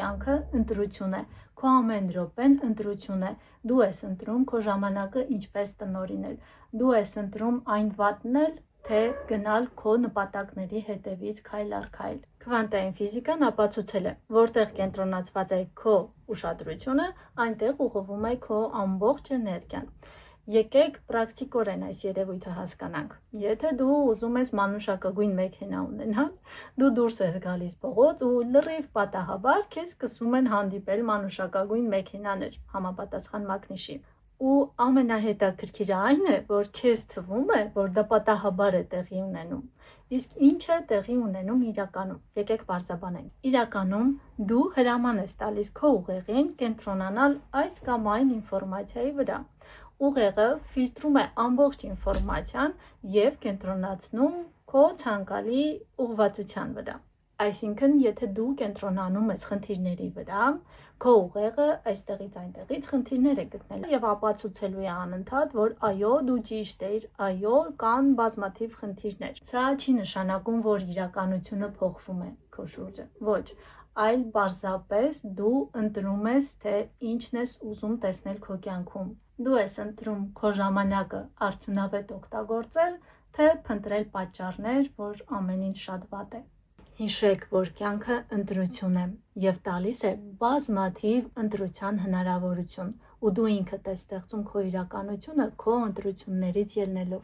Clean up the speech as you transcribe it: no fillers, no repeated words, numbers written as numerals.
կյանքը ընտրություն է, քո ամեն րոպեն ընտրություն է, դու ես ընտրում քո ժամանակը ինչպես տնօրինել, դու ես ընտրում այն վատնել, թե գնալ քո նպատակների հետևից քայլ առ քայլ։ Քվանտային ֆիզիկան ապացուցել է, որտեղ կենտրոնացված է քո ուշադրությունը, այնտեղ ուղղվում է քո ամբողջ էներգիան։ Եկեք պրակտիկորեն այս երևույթը հասկանանք։ Եթե դու ուզում ես մանուշակագույն մեքենա ունենալ, դու դուրս ես գալիս փողոց ու լրիվ պատահաբար քեզ սկսում են հանդիպել մանուշակագույն մեքենաներ համապատասխան մակնիշի։ Ու ամենահետաքրքիրը այն է, որ քեզ թվում է, որ դա պատահաբար է տեղի ունենում։ Իսկ ինչ է տեղի ունենում իրականում։ Եկեք բարձրաբանենք։ Իրականում դու հրաման ես տալիս քո ուղեղին կենտրոնանալ այս կամ այն ինֆորմացիայի վրա։ Ուղեղը ֆիլտրում է ամբողջ ինֆորմացիան և կենտրոնացնում քո ցանկալի ուղղվածության վրա։ Այսինքն, եթե դու կենտրոնանում ես խնդիրների վրա, քո ուղեղը այստեղից այնտեղից խնդիրներ է գտնել և ապացուցելու է անընդհատ, որ այո, դու ճիշտ ես, այո, կան բազմաթիվ խնդիրներ։ Սա չի նշանակում, որ իրականությունը փոխվում է քո շուրջը։ Ոչ, այլ պարզապես դու ընտրում ես, թե ինչն ես ուզում տեսնել քո կյանքում։ Դու ես ընտրում քո ժամանակը արդյունավետ օգտագործել, թե փնտրել պատճառներ, որ ամեն ինչ շատ վատ է։ Հիշեք, որ կյանքը ընտրություն է և տալիս է բազմաթիվ ընտրության հնարավորություն, ու դու ինքդ ես ստեղծում քո իրականությունը քո ընտրություններից ելնելով։